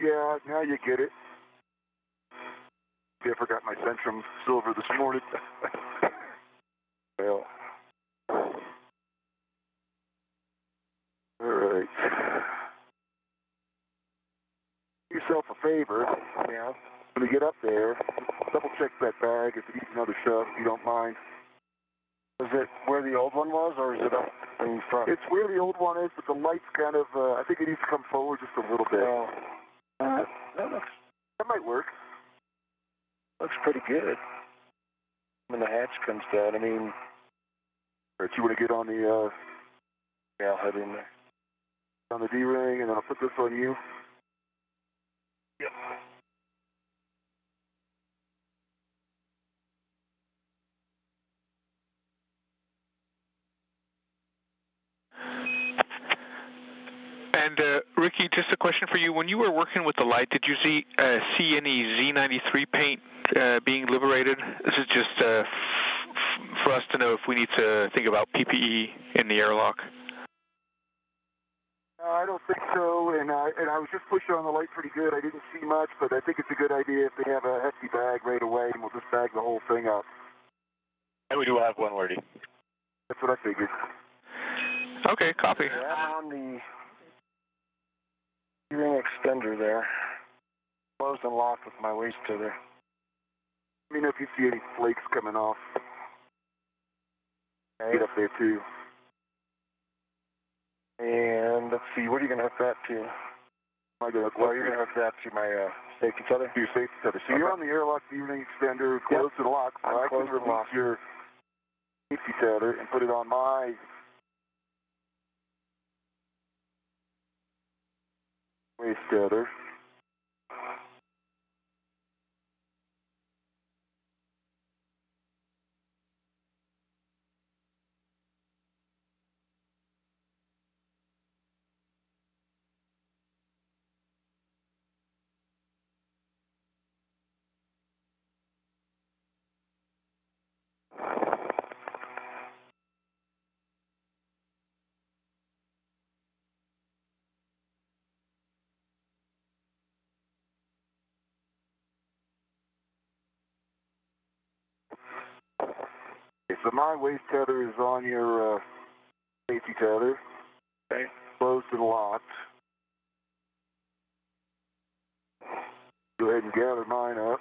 Yeah, now you get it. See, I forgot my Centrum silver this morning. Well. All right. Do yourself a favor. Yeah. When you get up there, double check that bag if it needs another shove, if you don't mind. Is it where the old one was, or is it up in front? It's where the old one is, but the light's kind of, I think it needs to come forward just a little bit. Oh. That might work. Looks pretty good. When the hatch comes down, I mean... All right, you want to get on the, Yeah, I'll head in there. On the D-ring, and then I'll put this on you. Yep. And Ricky, just a question for you. When you were working with the light, did you see any Z93 paint being liberated? This is just for us to know if we need to think about PPE in the airlock. I don't think so, and I was just pushing on the light pretty good. I didn't see much, but I think it's a good idea if they have a hefty bag right away, and we'll just bag the whole thing up. And we do have one, Wordy. That's what I figured. Okay, copy. Yeah, I'm on the ring extender there. Closed and locked with my waist tether. Let me know if you see any flakes coming off. Okay. Get up there, too. And let's see, what are you going to hook that to? You're going to hook that to my safety tether? To your safety tether. So you're on the airlock D-ring extender, closed and locked. So I can release your safety tether and put it on my waist tether. Okay, so my waist tether is on your safety tether. Okay. Closed and locked. Go ahead and gather mine up.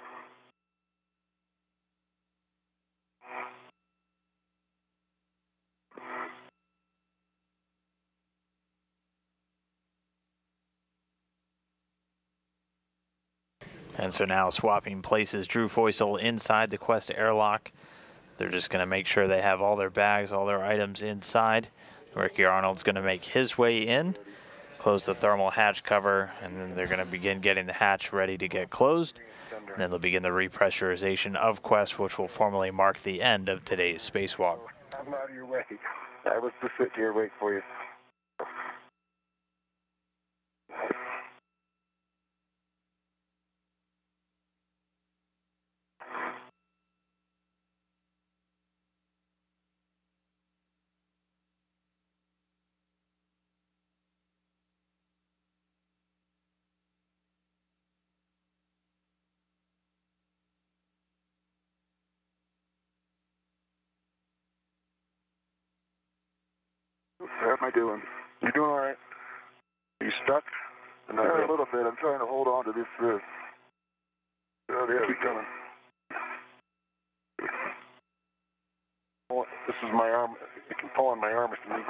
And so now swapping places, Drew Feustel inside the Quest airlock. They're just going to make sure they have all their bags, all their items inside. Ricky Arnold's going to make his way in, close the thermal hatch cover, and then they're going to begin getting the hatch ready to get closed. And then they'll begin the repressurization of Quest, which will formally mark the end of today's spacewalk. I'm out of your way. I was to sit here and wait for you. How am I doing? You doing all right? Are you stuck? A little bit. I'm trying to hold on to this. Oh, there we go. This is my arm. You can pull on my arm if you need.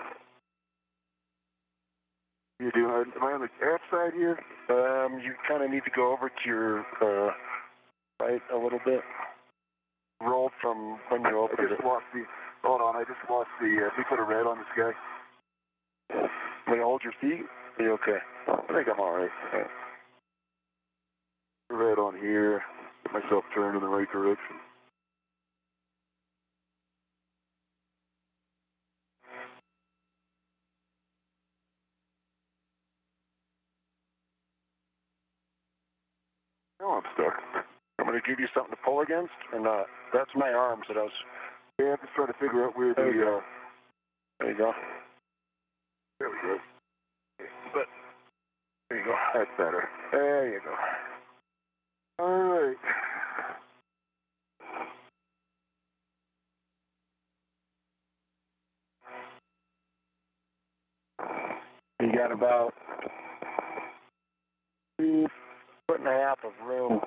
You doing? Am I on the aft side here? You kind of need to go over to your right a little bit. Roll from when you opened it. Hold on, I just lost the. We put a red on this guy. When you hold your feet, are you okay? I think I'm all right. Red on here. Get myself turned in the right direction. Now I'm stuck. I'm going to give you something to pull against, or not? That's my arms that I was... Yeah, I'm just trying to figure out where there the... you go. There you go. There we go. But There you go. That's better. There you go. All right. You got about 2.5 feet of room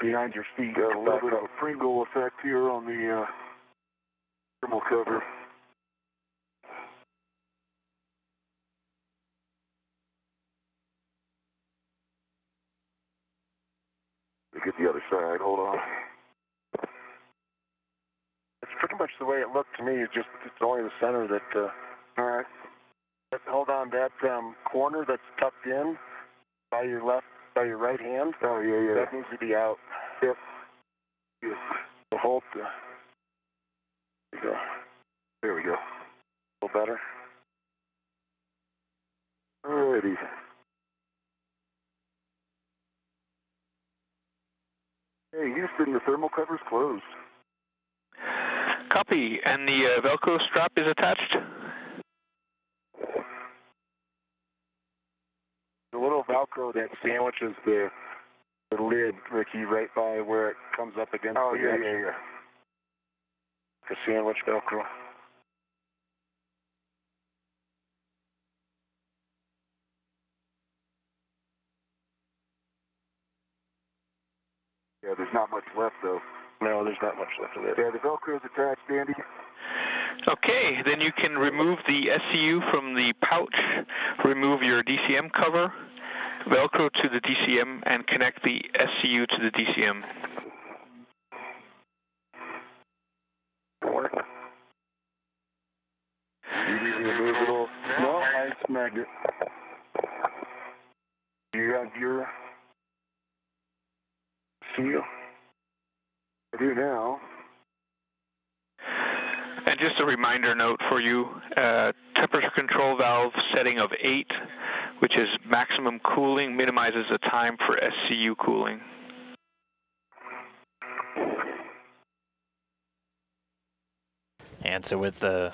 behind your feet. Got a little bit of a Pringle effect here on the thermal cover. Let me get the other side. Hold on. It's pretty much the way it looked to me. It's only the center that. All right. Hold on, that corner that's tucked in by your right hand. Oh yeah. That needs to be out. Yep. Yes. So hold. There you go. There we go. A little better. Alrighty. Hey, Houston, the thermal cover's closed. Copy. And the Velcro strap is attached? The little Velcro that sandwiches the lid, Ricky, right by where it comes up against the edge. Yeah. The sandwich Velcro. Yeah, there's not much left, though. No, there's not much left of it. Yeah, the Velcro's attached, Andy. Okay, then you can remove the SCU from the pouch, remove your DCM cover, Velcro to the DCM, and connect the SCU to the DCM. Work. You need to remove it all. No, I snagged it. Do you have your seal? I do now. And just a reminder note for you, temperature control valve setting of 8, which is maximum cooling, minimizes the time for SCU cooling. And so with the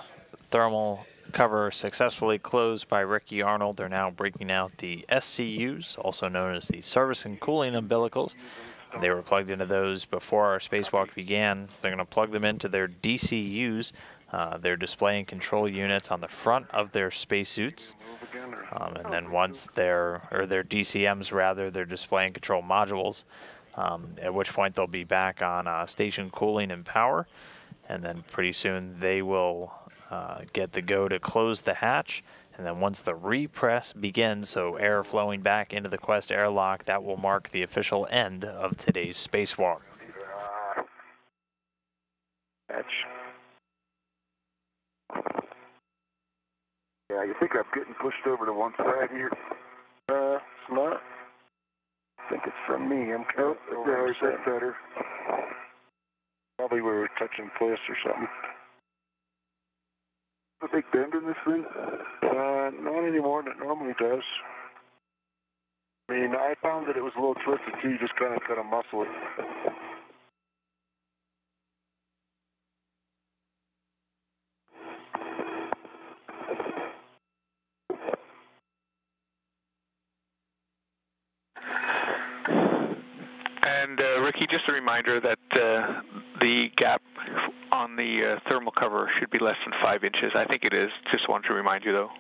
thermal cover successfully closed by Ricky Arnold, they're now breaking out the SCUs, also known as the service and cooling umbilicals. They were plugged into those before our spacewalk began. They're going to plug them into their DCUs, their display and control units on the front of their spacesuits. And then once their DCMs rather, their display and control modules, at which point they'll be back on station cooling and power. And then pretty soon they will get the go to close the hatch. And then once the repress begins, so air flowing back into the Quest airlock, that will mark the official end of today's spacewalk. Hatch. Yeah, you think I'm getting pushed over to one side here? It's not. I think it's from me. I'm kind of There's that better. Probably we were touching place or something. A big bend in this thing? Not any more than it normally does. I mean, I found that it was a little twisted too. You just kind of got to muscle it. And Ricky, just a reminder that the gap on the thermal cover should be less than 5 inches. I think it is. Just wanted to remind you, though.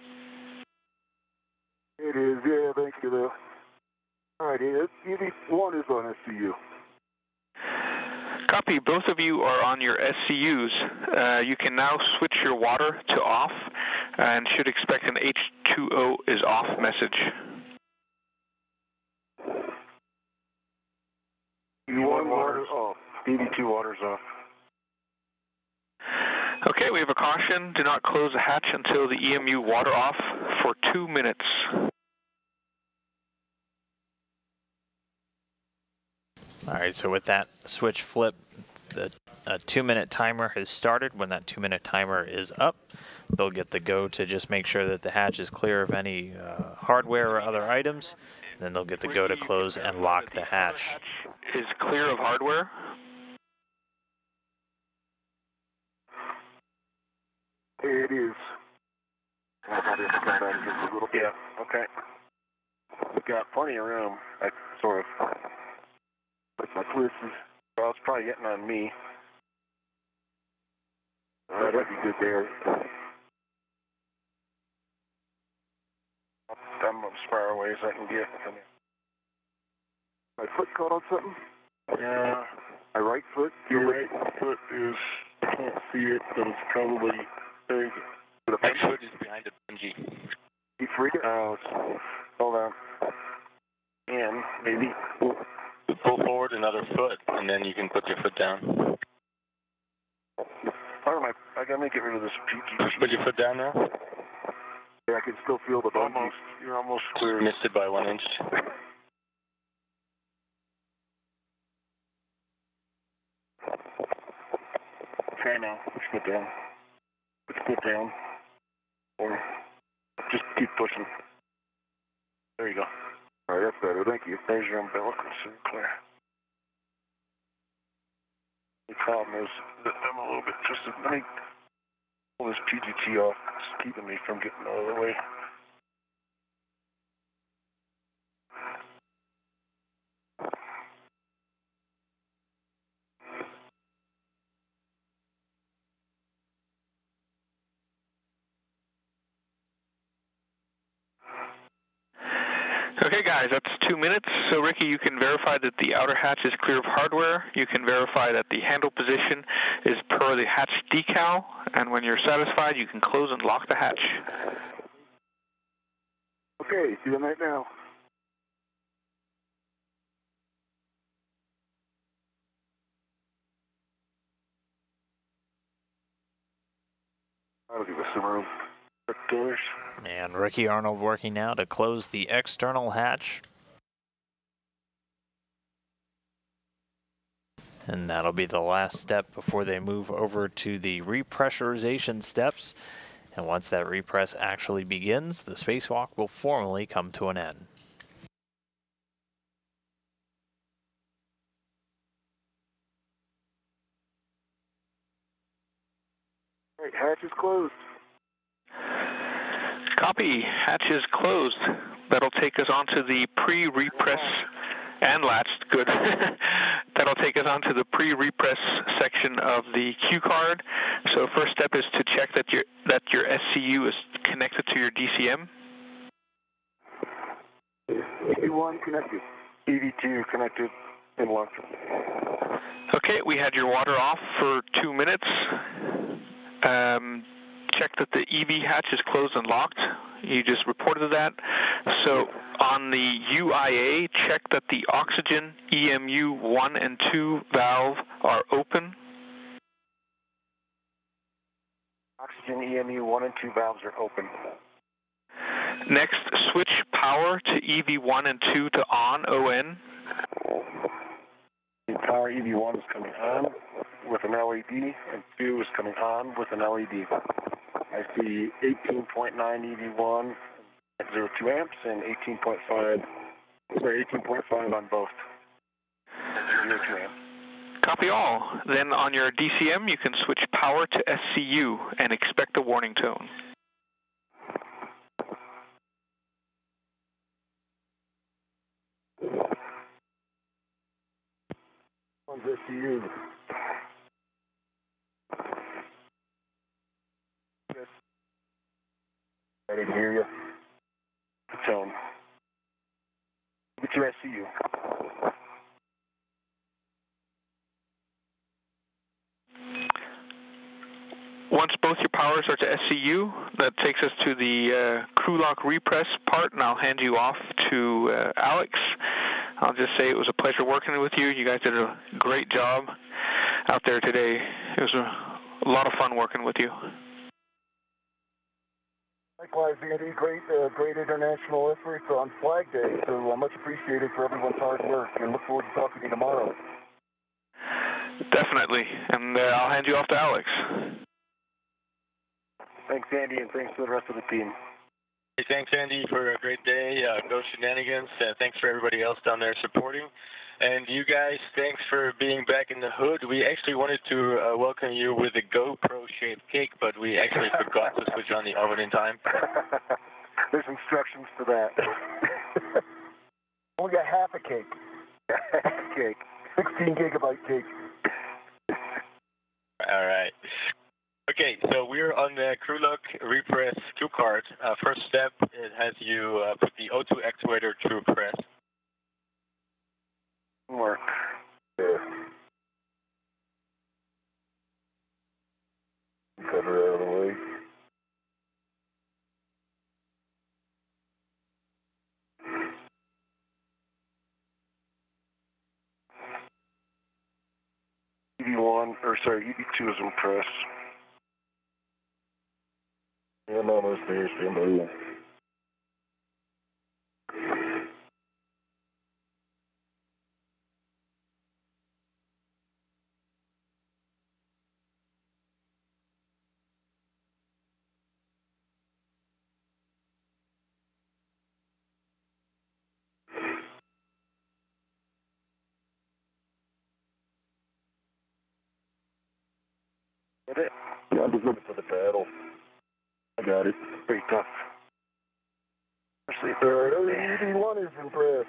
It is, yeah, thank you, though. All right, UV1 is on SCU. Copy. Both of you are on your SCUs. You can now switch your water to off and should expect an H2O is off message. EV1 water's off. EV2 water's off. Okay, we have a caution. Do not close the hatch until the EMU water off for 2 minutes. All right, so with that switch flip, the 2-minute timer has started. When that 2-minute timer is up, they'll get the go to just make sure that the hatch is clear of any hardware or other items. And then they'll get the go to close and lock the hatch. Is clear of hardware? It is. Yeah, okay. We've got plenty of room, sort of. But my twist is, well, it's probably getting on me. That might be good there. I'm as far away as I can get from here. My foot caught on something? Yeah. My right foot? Your right foot is, I can't see it, but it's probably big. The right foot is behind the bungee. You free it? Hold on. And maybe. Pull forward another foot, and then you can put your foot down. I gotta make it rid of this PGT. Put your foot down now? Yeah, I can still feel the bungee. You're almost clear. Missed it by 1 inch. Try now. Put your foot down. Put your foot down. Or just keep pushing. There you go. All right, that's better. Thank you. There's your umbilical, so you're clear. The problem is that I'm a little bit twisted. Let me pull this PGT off. It's keeping me from getting out of the way. Okay, guys, that's 2 minutes. So, Ricky, you can verify that the outer hatch is clear of hardware. You can verify that the handle position is per the hatch decal. And when you're satisfied, you can close and lock the hatch. Okay, doing that now. That'll give us some room. Doors. And Ricky Arnold working now to close the external hatch. And that'll be the last step before they move over to the repressurization steps. And once that repress actually begins, the spacewalk will formally come to an end. All right, hatch is closed. Copy. Hatch is closed. That'll take us onto the pre-repress and latched. Good. That'll take us onto the pre-repress section of the cue card. So first step is to check that your SCU is connected to your DCM. EV1 connected. EV2 connected and locked. Okay, we had your water off for 2 minutes. Check that the EV hatch is closed and locked. You just reported that. So on the UIA, check that the oxygen EMU 1 and 2 valve are open. Oxygen EMU 1 and 2 valves are open. Next, switch power to EV1 and 2 to on, The power EV1 is coming on with an LED, and 2 is coming on with an LED. I see 18.9 EV1 at 0.2 amps and 18.5 on both. 0.2 amps. Copy all. Then on your DCM, you can switch power to SCU and expect a warning tone. On SCU. I didn't hear you. The tone. Get your SCU. Once both your powers are to SCU, that takes us to the crew lock repress part, and I'll hand you off to Alex. I'll just say it was a pleasure working with you. You guys did a great job out there today. It was a lot of fun working with you. Likewise, Andy, great international efforts on Flag Day, so much appreciated for everyone's hard work, and look forward to talking to you tomorrow. Definitely, and I'll hand you off to Alex. Thanks, Andy, and thanks to the rest of the team. Hey, thanks, Andy, for a great day. Go Shenanigans. Thanks for everybody else down there supporting. And you guys, thanks for being back in the hood. We actually wanted to welcome you with a GoPro-shaped cake, but we actually forgot to switch on the oven in time. There's instructions for that. We got half a cake. Half a cake. 16 gigabyte cake. All right. Okay, so we're on the CrewLook repress crew card. First step, it has you put the O2 actuator through press. Work. Yeah. Cover out of the way. EV1, or sorry, EV2 is in press. Yeah, I'm almost there, stand by. Get it? Yeah, I'm just looking for the paddle. I got it. Pretty tough. Especially if Alright, EV1 is in press.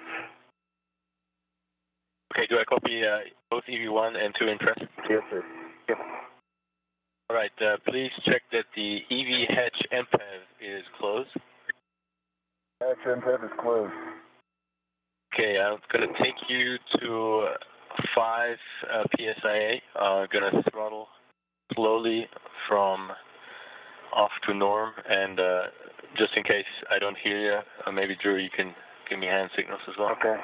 Okay, do I copy both EV1 and 2 in press? Yes, sir. Yep. All right, please check that the EV hatch MPEV is closed. Hatch MPEV is closed. Okay, I'm going to take you to 5 PSIA. Going to throttle slowly from off to norm, and just in case I don't hear you, maybe Drew, you can give me hand signals as well. Okay.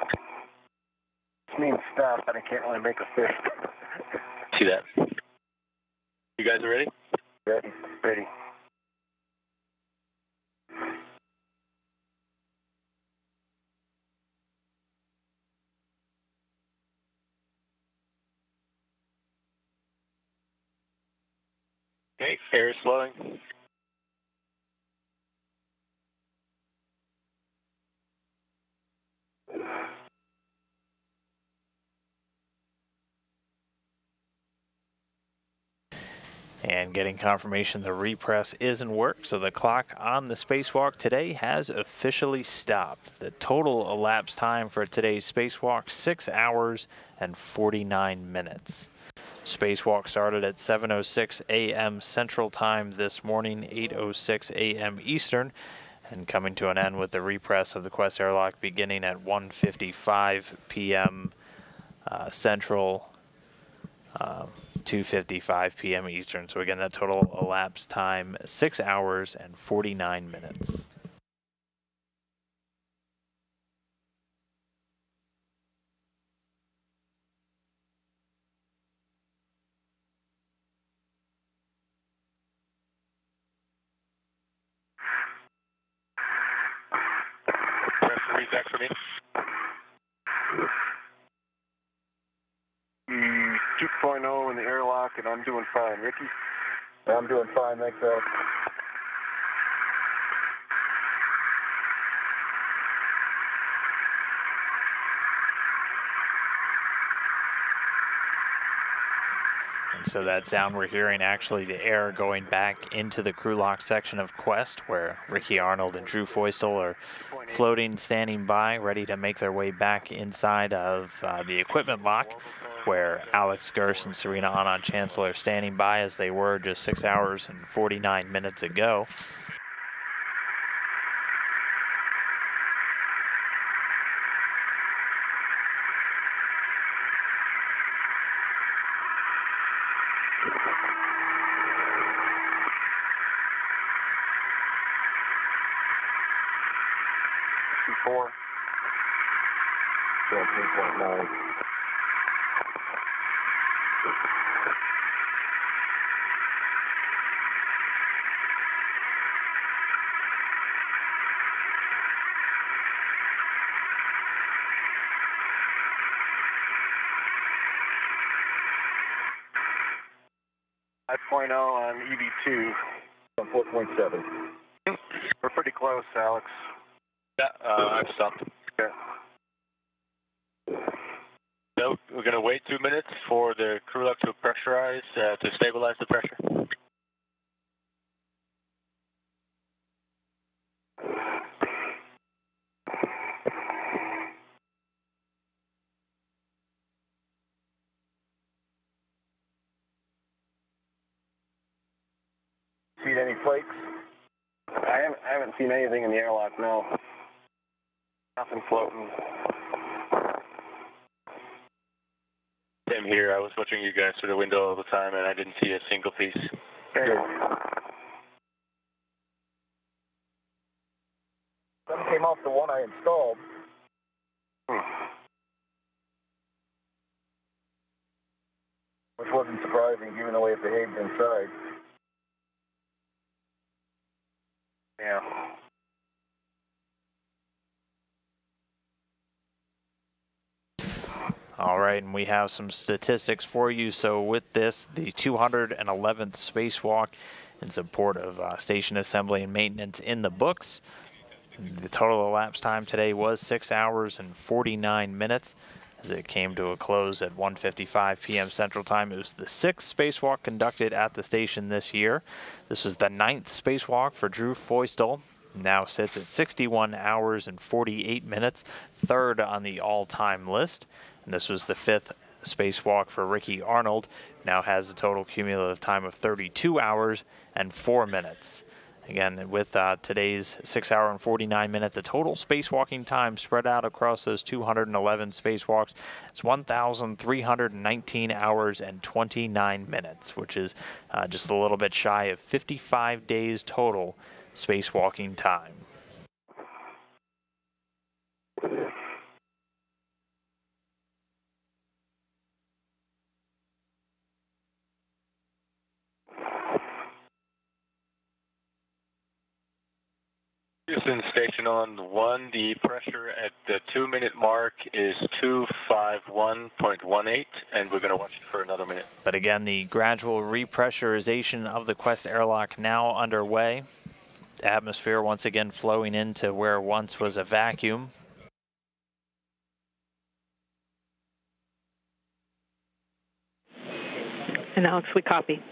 This means stop, and I can't really make a fist. See that? You guys are ready? Ready? Ready. Okay, air is flowing. And getting confirmation the repress is in work, so the clock on the spacewalk today has officially stopped. The total elapsed time for today's spacewalk, 6 hours and 49 minutes. Spacewalk started at 7:06 a.m. Central Time this morning, 8:06 a.m. Eastern, and coming to an end with the repress of the Quest airlock beginning at 1:55 p.m. Central, 2:55 p.m. Eastern. So again, that total elapsed time, 6 hours and 49 minutes. Press the read back for me. 2.0 in the airlock, and I'm doing fine. Ricky? I'm doing fine, thanks, Alex. And so that sound we're hearing, actually the air going back into the crew lock section of Quest, where Ricky Arnold and Drew Feustel are floating, standing by, ready to make their way back inside of the equipment lock, where Alex Gerst and Serena Anand Chancellor are standing by as they were just 6 hours and 49 minutes ago. Four. 17.9. On EV2. On 4.7. We're pretty close, Alex. Yeah, I've stopped. Okay. So we're going to wait 2 minutes for the crew lock to pressurize, to stabilize the pressure. Seen any flakes? I haven't seen anything in the airlock, no. Nothing floating. Same here. I was watching you guys through the window all the time, and I didn't see a single piece. Okay. Some came off the one I installed. Which wasn't surprising, given the way it behaved inside. Yeah. All right, and we have some statistics for you. So with this, the 211th spacewalk in support of station assembly and maintenance in the books. The total elapsed time today was 6 hours and 49 minutes as it came to a close at 1:55 p.m. Central Time. It was the 6th spacewalk conducted at the station this year. This was the 9th spacewalk for Drew Feustel. Now sits at 61 hours and 48 minutes, 3rd on the all-time list. And this was the 5th spacewalk for Ricky Arnold. Now has a total cumulative time of 32 hours and 4 minutes. Again, with today's 6 hour and 49 minute, the total spacewalking time spread out across those 211 spacewalks is 1,319 hours and 29 minutes, which is just a little bit shy of 55 days total spacewalking time. Houston station on 1, the pressure at the 2-minute mark is 251.18, and we're going to watch it for another minute. But again, the gradual repressurization of the Quest airlock now underway. Atmosphere once again flowing into where once was a vacuum. And Alex, we copy.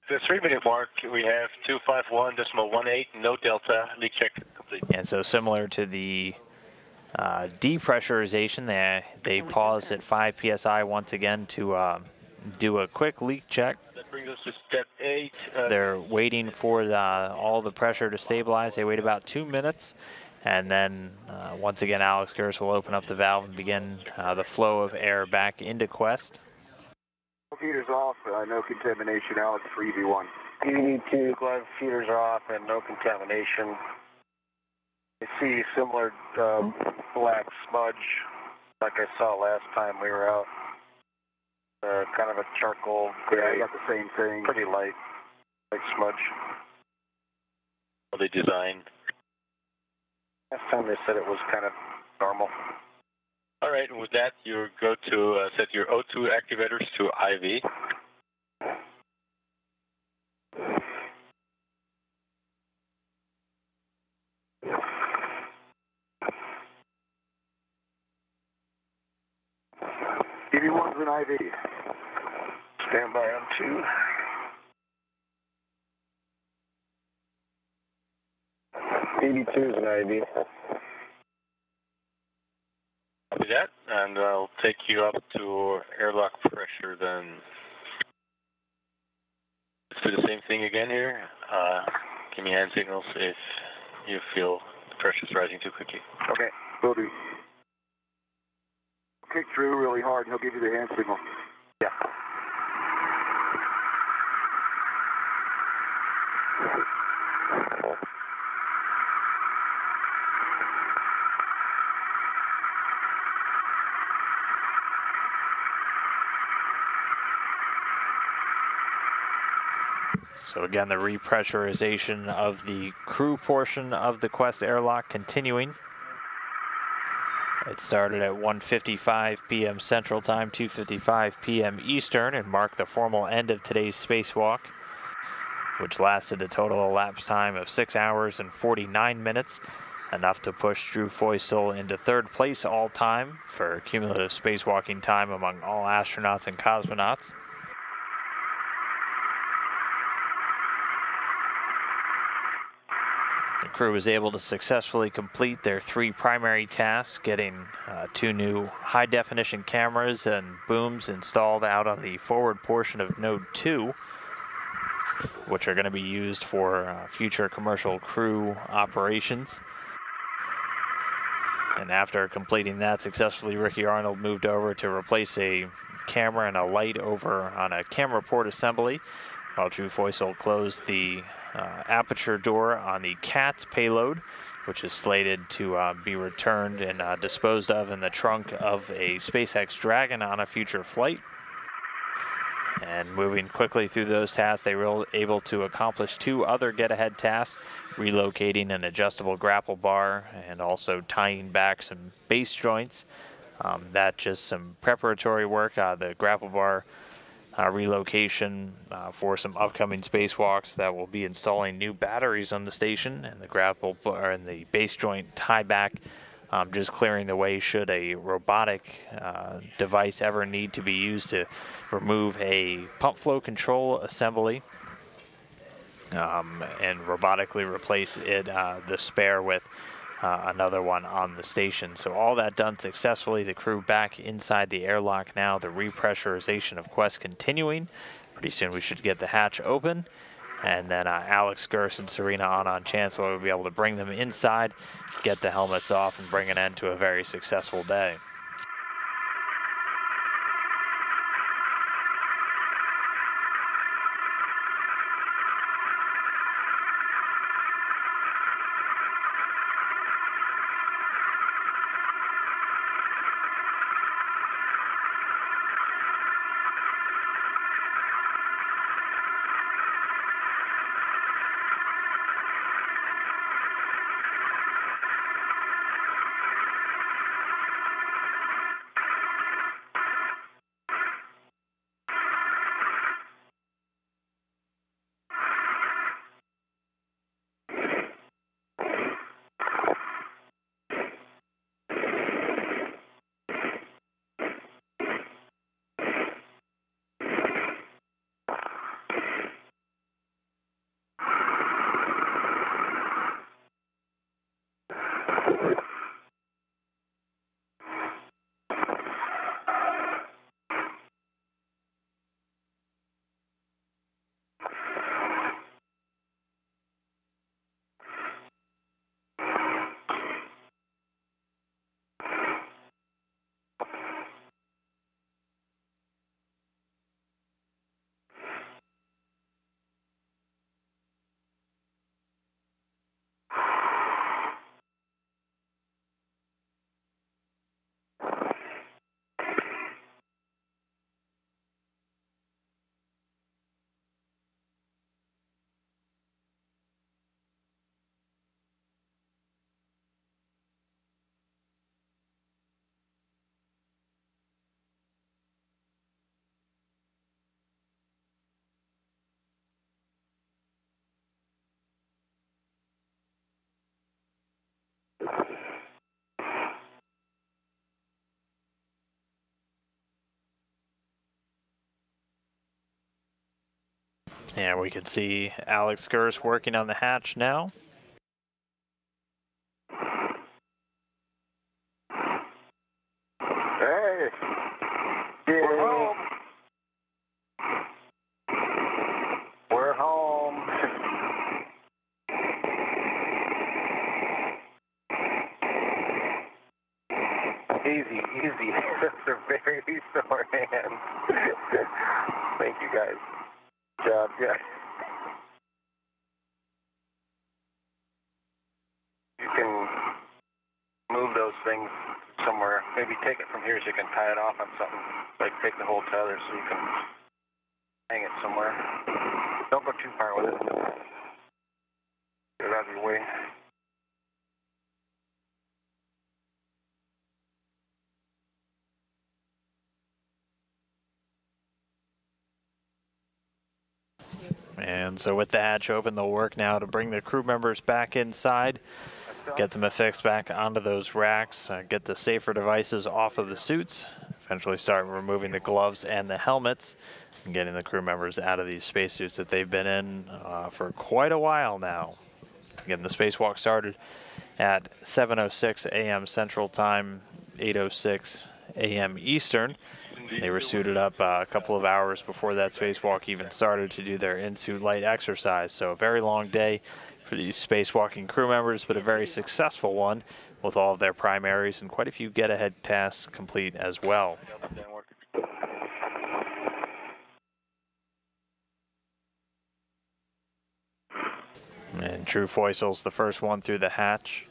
The 3-minute mark, we have 251.18, no delta, leak check complete. And so similar to the depressurization, they paused at 5 psi once again to do a quick leak check. That brings us to step 8. They're waiting for all the pressure to stabilize. They wait about 2 minutes, and then once again Alex Gerst will open up the valve and begin the flow of air back into Quest. Feeders off, no contamination, Alex for EV1. EV2, glove feeders are off and no contamination. I see similar black smudge like I saw last time we were out. Kind of a charcoal gray. I got the same thing. Pretty light smudge. How they designed. Last time they said it was kind of normal. All right, and with that, you go to set your O2 activators to IV. EV1's an IV. Stand by on 2. EV2 is an IV. Copy that, and I'll take you up to airlock pressure then. Let's do the same thing again here. Give me hand signals if you feel the pressure's rising too quickly. Okay, will do. Kick Drew really hard and he'll give you the hand signal. Yeah. So again, the repressurization of the crew portion of the Quest airlock continuing. It started at 1:55 p.m. Central Time, 2:55 p.m. Eastern, and marked the formal end of today's spacewalk, which lasted a total elapsed time of 6 hours and 49 minutes, enough to push Drew Feustel into third place all-time for cumulative spacewalking time among all astronauts and cosmonauts. The crew was able to successfully complete their 3 primary tasks, getting 2 new high-definition cameras and booms installed out on the forward portion of Node 2, which are going to be used for future commercial crew operations. And after completing that successfully, Ricky Arnold moved over to replace a camera and a light over on a camera port assembly, while Drew Feustel closed the aperture door on the CATS payload, which is slated to be returned and disposed of in the trunk of a SpaceX Dragon on a future flight. And moving quickly through those tasks, they were able to accomplish 2 other get-ahead tasks, relocating an adjustable grapple bar and also tying back some base joints. That's just some preparatory work. The grapple bar relocation for some upcoming spacewalks that will be installing new batteries on the station, and the grapple bar and the base joint tie back, just clearing the way should a robotic device ever need to be used to remove a pump flow control assembly and robotically replace it, the spare, with another one on the station. So all that done successfully. The crew back inside the airlock now. The repressurization of Quest continuing. Pretty soon we should get the hatch open. And then Alex Gers and Serena on Chancellor will be able to bring them inside, get the helmets off, and bring an end to a very successful day. And we can see Alex Gers working on the hatch now. Hey! We're home! We're home! Easy, easy. Those are very sore hands. Thank you, guys. Good job, guys. You can move those things somewhere. Maybe take it from here so you can tie it off on something. Like take the whole tether so you can hang it somewhere. Don't go too far with it. Get it out of your way. And so with the hatch open, they'll work now to bring the crew members back inside, get them affixed back onto those racks, get the safer devices off of the suits, eventually start removing the gloves and the helmets, and getting the crew members out of these spacesuits that they've been in for quite a while now. Getting the spacewalk started at 7:06 a.m. Central Time, 8:06 a.m. Eastern. They were suited up a couple of hours before that spacewalk even started to do their in-suit light exercise. So a very long day for these spacewalking crew members, but a very successful one with all of their primaries and quite a few get-ahead tasks complete as well. And Drew Foysel's the first one through the hatch.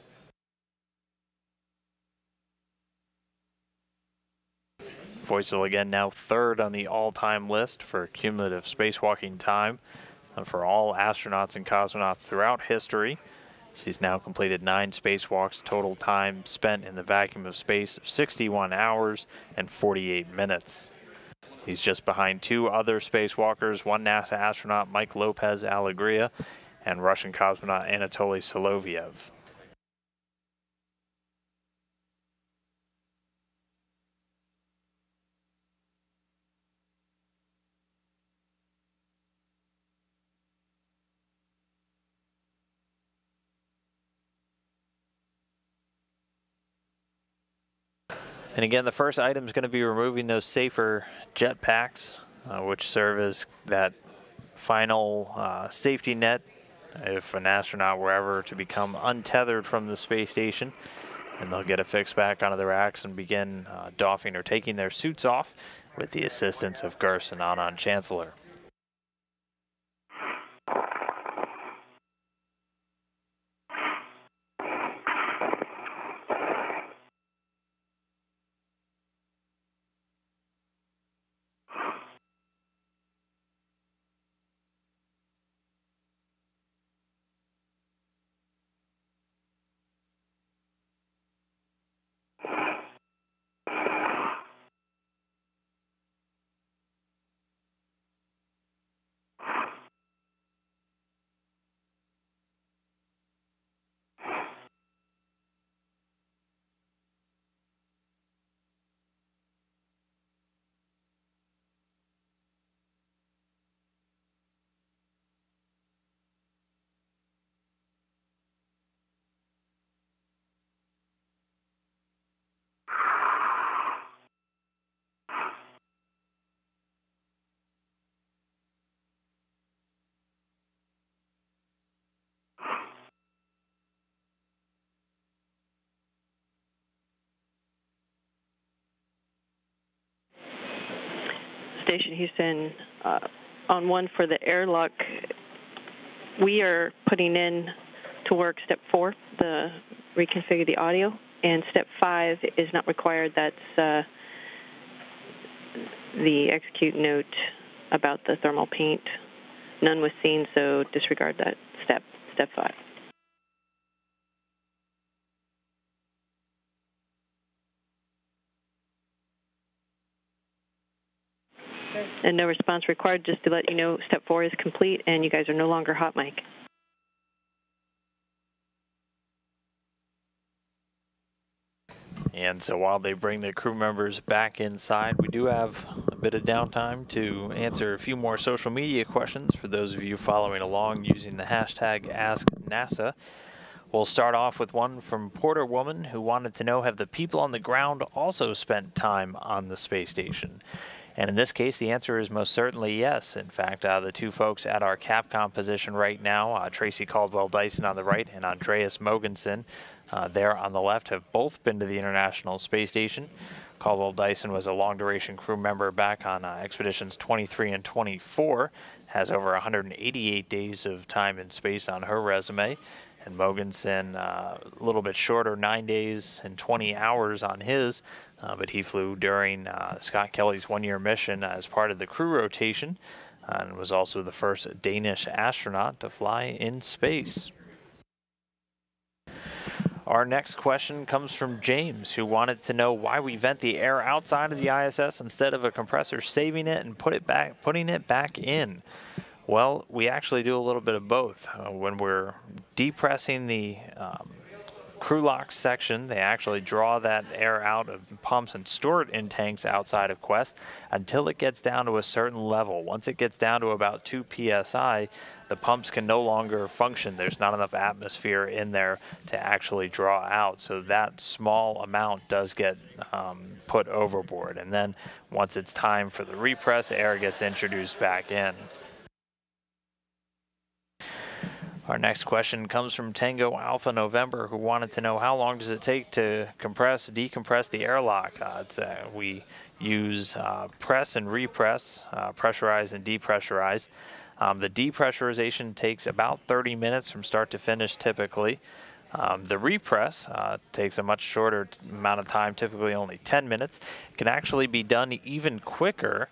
Foysel again now third on the all-time list for cumulative spacewalking time for all astronauts and cosmonauts throughout history. He's now completed 9 spacewalks, total time spent in the vacuum of space of 61 hours and 48 minutes. He's just behind 2 other spacewalkers, one NASA astronaut, Mike Lopez Alegria, and Russian cosmonaut Anatoly Soloviev. And again, the first item is going to be removing those safer jet packs, which serve as that final safety net if an astronaut were ever to become untethered from the space station. And they'll get affixed back onto the racks and begin doffing or taking their suits off with the assistance of Gers and Anand Chancellor. Station Houston, on one for the airlock, we are putting in to work step 4, the reconfigure the audio, and step 5 is not required. That's the execute note about the thermal paint. None was seen, so disregard that step 5. And no response required, just to let you know step 4 is complete and you guys are no longer hot mic. And so while they bring the crew members back inside, we do have a bit of downtime to answer a few more social media questions for those of you following along using the hashtag AskNASA. We'll start off with one from Porter Woman who wanted to know, have the people on the ground also spent time on the space station? And in this case, the answer is most certainly yes. In fact, the 2 folks at our Capcom position right now, Tracy Caldwell-Dyson on the right and Andreas Mogensen there on the left, have both been to the International Space Station. Caldwell-Dyson was a long-duration crew member back on expeditions 23 and 24, has over 188 days of time in space on her resume. And Mogensen, a little bit shorter, 9 days and 20 hours on his, but he flew during Scott Kelly's 1-year mission as part of the crew rotation. and was also the first Danish astronaut to fly in space. Our next question comes from James, who wanted to know why we vent the air outside of the ISS instead of a compressor saving it and putting it back in. Well, we actually do a little bit of both. When we're depressing the crew lock section, they actually draw that air out of pumps and store it in tanks outside of Quest until it gets down to a certain level. Once it gets down to about 2 psi, the pumps can no longer function. There's not enough atmosphere in there to actually draw out. So that small amount does get put overboard. And then once it's time for the repress, air gets introduced back in. Our next question comes from Tango Alpha November, who wanted to know how long does it take to decompress the airlock. We use press and repress, pressurize and depressurize. The depressurization takes about 30 minutes from start to finish typically. The repress takes a much shorter amount of time, typically only 10 minutes. It can actually be done even quicker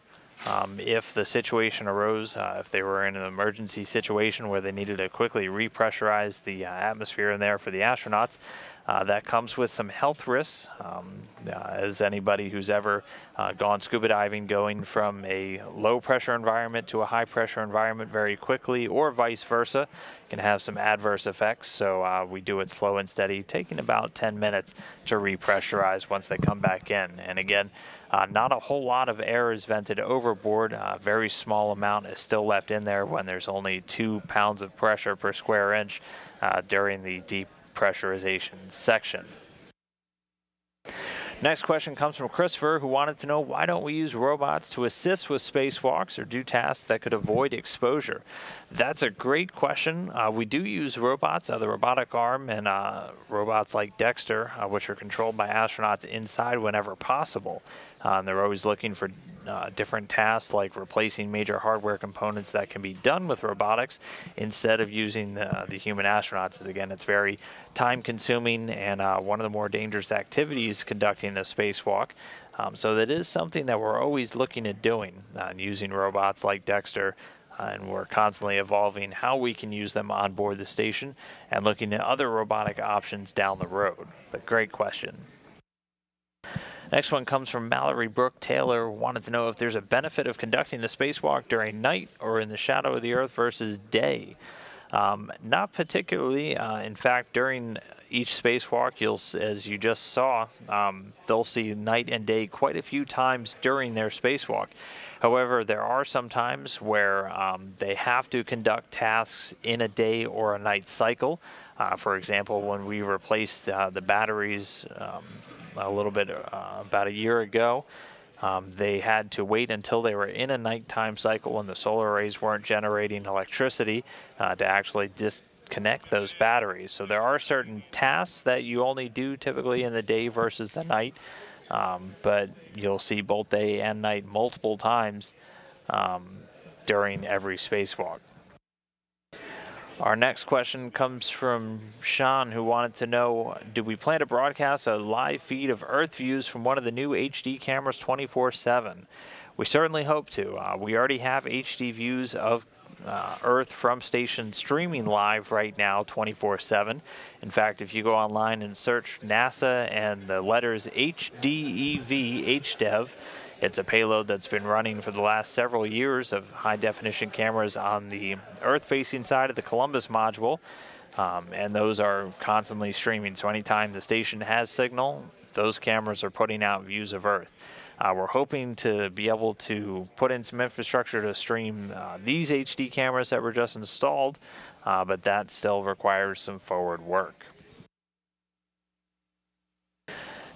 if the situation arose, if they were in an emergency situation where they needed to quickly repressurize the atmosphere in there for the astronauts. That comes with some health risks, as anybody who's ever gone scuba diving, going from a low pressure environment to a high pressure environment very quickly, or vice versa, can have some adverse effects. So we do it slow and steady, taking about 10 minutes to repressurize once they come back in. And again, not a whole lot of air is vented overboard. A very small amount is still left in there when there's only 2 pounds of pressure per square inch during the depressurization section. Next question comes from Christopher, who wanted to know why don't we use robots to assist with spacewalks or do tasks that could avoid exposure? That's a great question. We do use robots, the robotic arm, and robots like Dexter, which are controlled by astronauts inside whenever possible. They're always looking for different tasks like replacing major hardware components that can be done with robotics instead of using the human astronauts. As again, it's very time consuming and one of the more dangerous activities conducting a spacewalk. So that is something that we're always looking at doing, using robots like Dexter. And we're constantly evolving how we can use them on board the station and looking at other robotic options down the road. But great question. Next one comes from Mallory Brooke Taylor, wanted to know if there's a benefit of conducting the spacewalk during night or in the shadow of the Earth versus day. Not particularly. In fact, during each spacewalk, as you just saw, they'll see night and day quite a few times during their spacewalk. However, there are some times where they have to conduct tasks in a day or a night cycle. For example, when we replaced the batteries a little bit about a year ago, they had to wait until they were in a nighttime cycle when the solar arrays weren't generating electricity to actually disconnect those batteries. So there are certain tasks that you only do typically in the day versus the night, but you'll see both day and night multiple times during every spacewalk. Our next question comes from Sean, who wanted to know, do we plan to broadcast a live feed of Earth views from one of the new HD cameras 24/7? We certainly hope to. We already have HD views of Earth from station streaming live right now 24/7. In fact, if you go online and search NASA and the letters HDEV, HDEV, it's a payload that's been running for the last several years of high-definition cameras on the Earth-facing side of the Columbus module, and those are constantly streaming. So anytime the station has signal, those cameras are putting out views of Earth. We're hoping to be able to put in some infrastructure to stream these HD cameras that were just installed, but that still requires some forward work.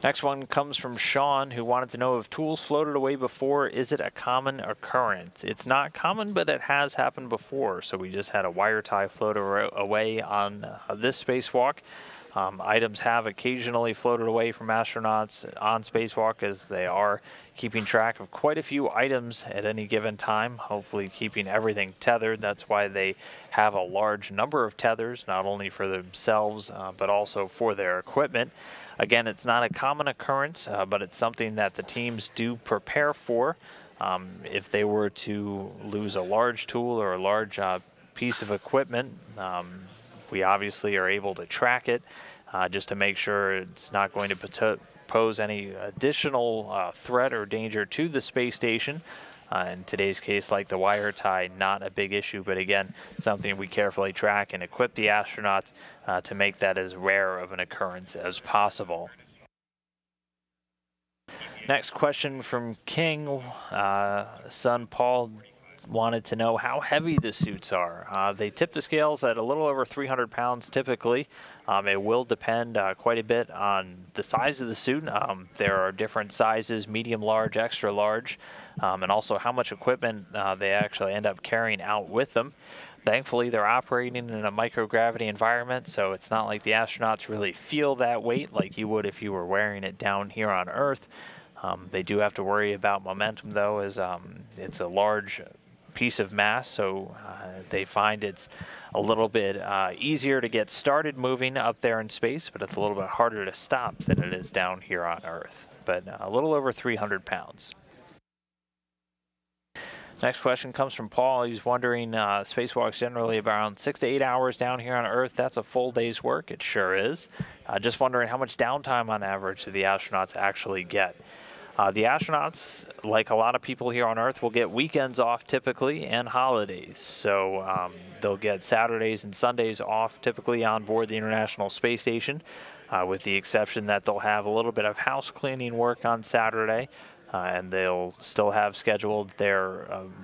Next one comes from Sean, who wanted to know if tools floated away before, is it a common occurrence? It's not common, but it has happened before. So we just had a wire tie float away on this spacewalk. Items have occasionally floated away from astronauts on spacewalk, as they are keeping track of quite a few items at any given time, hopefully keeping everything tethered. That's why they have a large number of tethers, not only for themselves, but also for their equipment. Again, it's not a common occurrence, but it's something that the teams do prepare for. If they were to lose a large tool or a large piece of equipment, we obviously are able to track it just to make sure it's not going to pose any additional threat or danger to the space station. In today's case, like the wire tie, not a big issue, but again, something we carefully track and equip the astronauts to make that as rare of an occurrence as possible. Next question from King. Son Paul wanted to know how heavy the suits are. They tip the scales at a little over 300 pounds typically. It will depend quite a bit on the size of the suit. There are different sizes, medium, large, extra large, and also how much equipment they actually end up carrying out with them. Thankfully, they're operating in a microgravity environment, so it's not like the astronauts really feel that weight like you would if you were wearing it down here on Earth. They do have to worry about momentum, though, as it's a large piece of mass, so they find it's a little bit easier to get started moving up there in space, but it's a little bit harder to stop than it is down here on Earth. But a little over 300 pounds. Next question comes from Paul. He's wondering, spacewalks generally around 6 to 8 hours down here on Earth. That's a full day's work. It sure is. Just wondering how much downtime on average do the astronauts actually get. The astronauts, like a lot of people here on Earth, will get weekends off typically and holidays. So they'll get Saturdays and Sundays off typically on board the International Space Station, with the exception that they'll have a little bit of house cleaning work on Saturday. And they'll still have scheduled their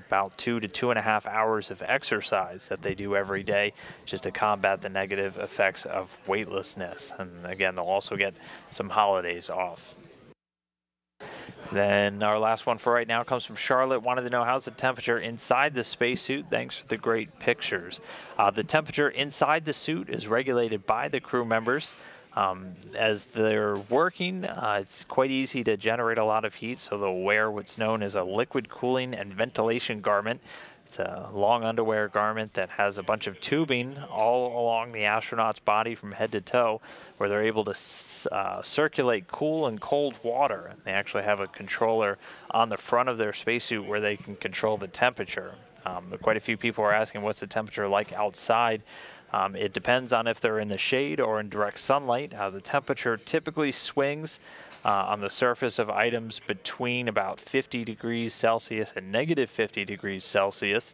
about 2 to 2.5 hours of exercise that they do every day just to combat the negative effects of weightlessness. And again, they'll also get some holidays off. Then our last one for right now comes from Charlotte. Wanted to know, how's the temperature inside the spacesuit? Thanks for the great pictures. The temperature inside the suit is regulated by the crew members. As they're working, it's quite easy to generate a lot of heat, so they'll wear what's known as a liquid cooling and ventilation garment. It's a long underwear garment that has a bunch of tubing all along the astronaut's body from head to toe, where they're able to circulate cool and cold water. And they actually have a controller on the front of their spacesuit where they can control the temperature. Quite a few people are asking, what's the temperature like outside? It depends on if they're in the shade or in direct sunlight. The temperature typically swings on the surface of items between about 50 degrees Celsius and negative 50 degrees Celsius.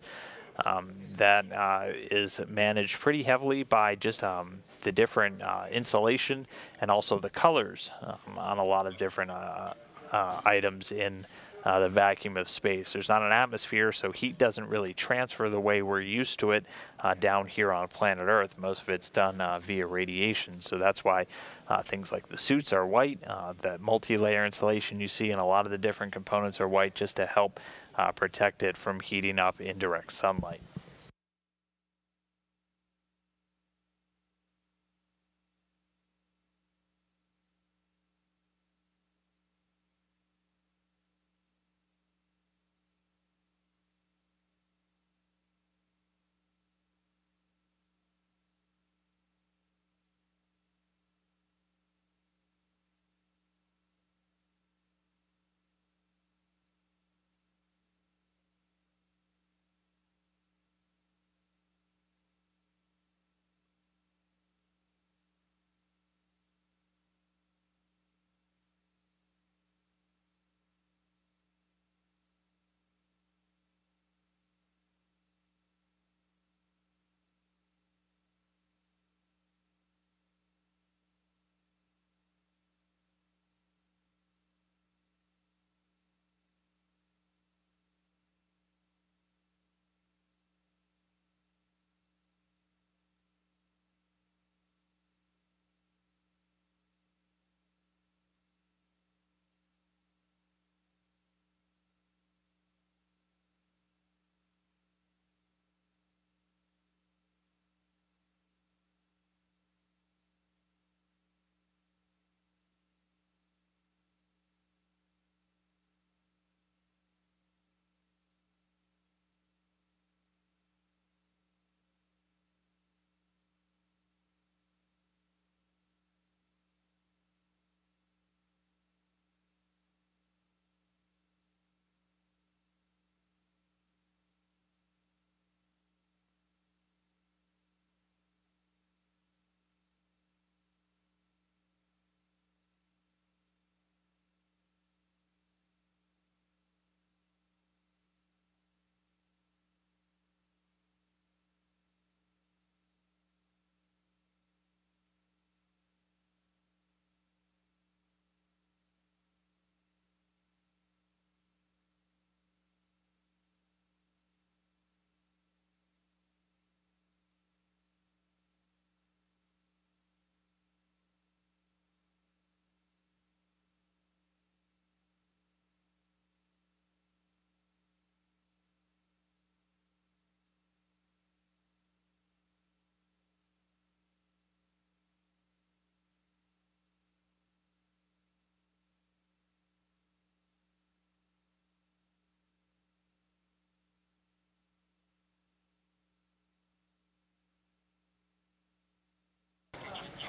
That is managed pretty heavily by just the different insulation and also the colors on a lot of different items in the vacuum of space. There's not an atmosphere, so heat doesn't really transfer the way we're used to it down here on planet Earth. Most of it's done via radiation, so that's why things like the suits are white. That multi-layer insulation you see in a lot of the different components are white just to help protect it from heating up in direct sunlight.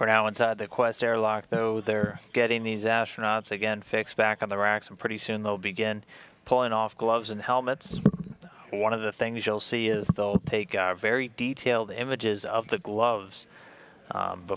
For now, inside the Quest airlock, though, they're getting these astronauts, again, fixed back on the racks, and pretty soon they'll begin pulling off gloves and helmets. One of the things you'll see is they'll take very detailed images of the gloves before